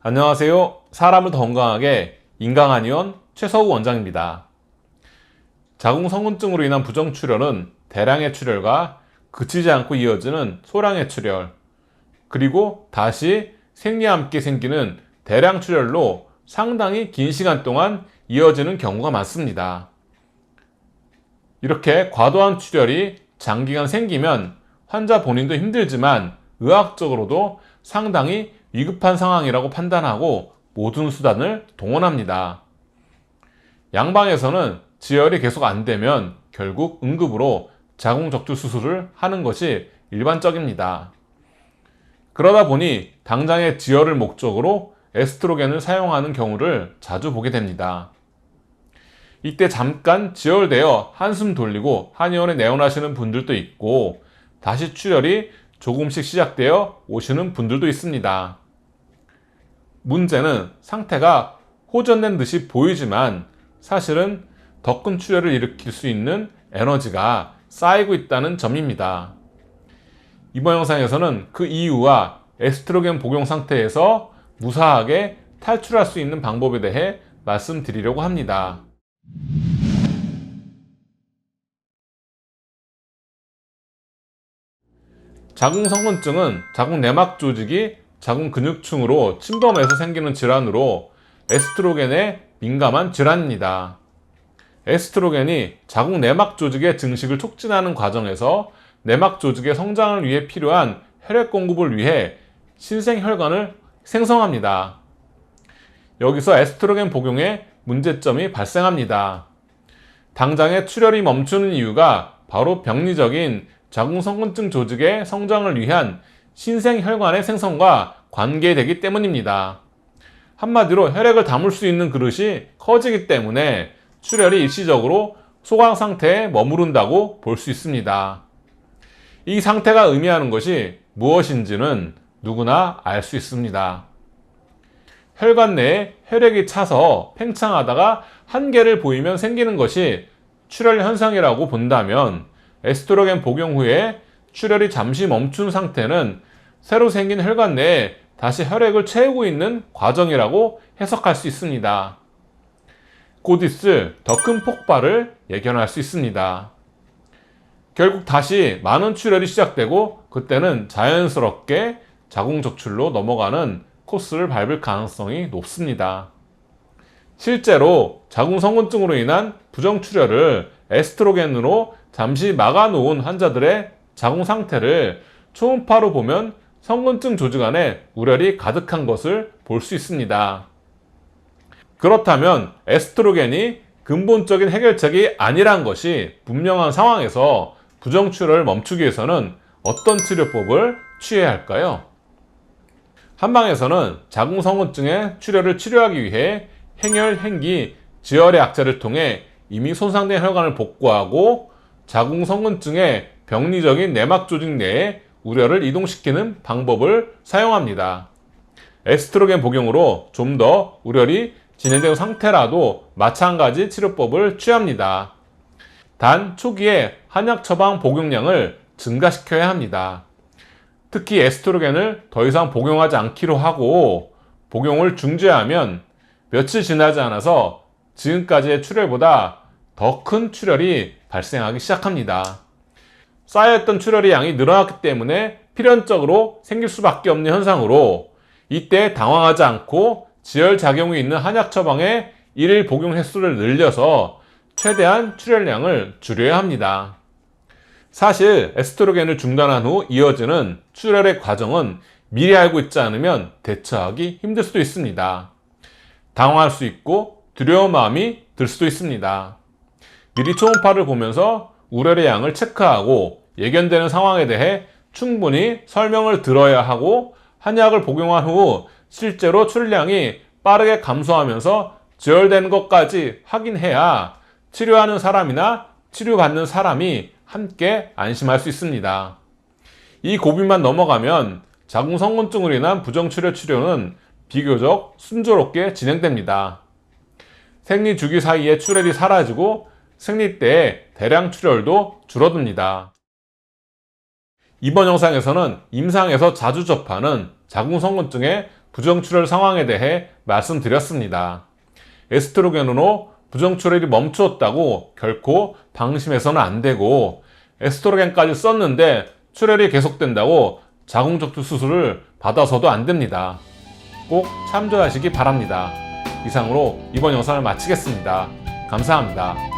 안녕하세요. 사람을 더 건강하게 인강한의원 최서우 원장입니다. 자궁성곤증으로 인한 부정출혈은 대량의 출혈과 그치지 않고 이어지는 소량의 출혈, 그리고 다시 생리와 함께 생기는 대량 출혈로 상당히 긴 시간 동안 이어지는 경우가 많습니다. 이렇게 과도한 출혈이 장기간 생기면 환자 본인도 힘들지만 의학적으로도 상당히 위급한 상황이라고 판단하고 모든 수단을 동원합니다. 양방에서는 지혈이 계속 안 되면 결국 응급으로 자궁적출 수술을 하는 것이 일반적입니다. 그러다 보니 당장의 지혈을 목적으로 에스트로겐을 사용하는 경우를 자주 보게 됩니다. 이때 잠깐 지혈되어 한숨 돌리고 한의원에 내원하시는 분들도 있고 다시 출혈이 조금씩 시작되어 오시는 분들도 있습니다. 문제는 상태가 호전된 듯이 보이지만 사실은 더 큰 출혈을 일으킬 수 있는 에너지가 쌓이고 있다는 점입니다. 이번 영상에서는 그 이유와 에스트로겐 복용 상태에서 무사하게 탈출할 수 있는 방법에 대해 말씀드리려고 합니다. 자궁성곤증은 자궁 내막 조직이 자궁 근육층으로 침범해서 생기는 질환으로 에스트로겐에 민감한 질환입니다. 에스트로겐이 자궁 내막 조직의 증식을 촉진하는 과정에서 내막 조직의 성장을 위해 필요한 혈액 공급을 위해 신생혈관을 생성합니다. 여기서 에스트로겐 복용에 문제점이 발생합니다. 당장의 출혈이 멈추는 이유가 바로 병리적인 자궁성곤증 조직의 성장을 위한 신생혈관의 생성과 관계되기 때문입니다. 한마디로 혈액을 담을 수 있는 그릇이 커지기 때문에 출혈이 일시적으로 소강 상태에 머무른다고 볼 수 있습니다. 이 상태가 의미하는 것이 무엇인지는 누구나 알 수 있습니다. 혈관 내에 혈액이 차서 팽창하다가 한계를 보이면 생기는 것이 출혈 현상이라고 본다면 에스트로겐 복용 후에 출혈이 잠시 멈춘 상태는 새로 생긴 혈관 내에 다시 혈액을 채우고 있는 과정이라고 해석할 수 있습니다. 곧 있을 더 큰 폭발을 예견할 수 있습니다. 결국 다시 많은 출혈이 시작되고 그때는 자연스럽게 자궁적출로 넘어가는 코스를 밟을 가능성이 높습니다. 실제로 자궁성곤증으로 인한 부정출혈을 에스트로겐으로 잠시 막아놓은 환자들의 자궁 상태를 초음파로 보면 성곤증 조직 안에 우열이 가득한 것을 볼 수 있습니다. 그렇다면 에스트로겐이 근본적인 해결책이 아니란 것이 분명한 상황에서 부정출혈을 멈추기 위해서는 어떤 치료법을 취해야 할까요? 한방에서는 자궁성곤증의 출혈을 치료하기 위해 행혈, 행기, 지혈의 약제를 통해 이미 손상된 혈관을 복구하고 자궁성곤증의 병리적인 내막 조직 내에 우려를 이동시키는 방법을 사용합니다. 에스트로겐 복용으로 좀 더 우려이 진행된 상태라도 마찬가지 치료법을 취합니다. 단 초기에 한약 처방 복용량을 증가시켜야 합니다. 특히 에스트로겐을 더 이상 복용하지 않기로 하고 복용을 중지하면 며칠 지나지 않아서 지금까지의 출혈보다 더 큰 출혈이 발생하기 시작합니다. 쌓여있던 출혈의 양이 늘어났기 때문에 필연적으로 생길 수밖에 없는 현상으로 이때 당황하지 않고 지혈작용이 있는 한약 처방의 일일 복용 횟수를 늘려서 최대한 출혈량을 줄여야 합니다. 사실 에스트로겐을 중단한 후 이어지는 출혈의 과정은 미리 알고 있지 않으면 대처하기 힘들 수도 있습니다. 당황할 수 있고 두려운 마음이 들 수도 있습니다. 미리 초음파를 보면서 우려의 양을 체크하고 예견되는 상황에 대해 충분히 설명을 들어야 하고 한약을 복용한 후 실제로 출혈량이 빠르게 감소하면서 지혈되는 것까지 확인해야 치료하는 사람이나 치료받는 사람이 함께 안심할 수 있습니다. 이 고비만 넘어가면 자궁성곤증으로 인한 부정출혈 치료는 비교적 순조롭게 진행됩니다. 생리 주기 사이에 출혈이 사라지고 생리 때의 대량 출혈도 줄어듭니다. 이번 영상에서는 임상에서 자주 접하는 자궁성곤증의 부정출혈 상황에 대해 말씀드렸습니다. 에스트로겐 후 부정출혈이 멈추었다고 결코 방심해서는 안 되고, 에스트로겐까지 썼는데 출혈이 계속된다고 자궁적출 수술을 받아서도 안 됩니다. 꼭 참조하시기 바랍니다. 이상으로 이번 영상을 마치겠습니다. 감사합니다.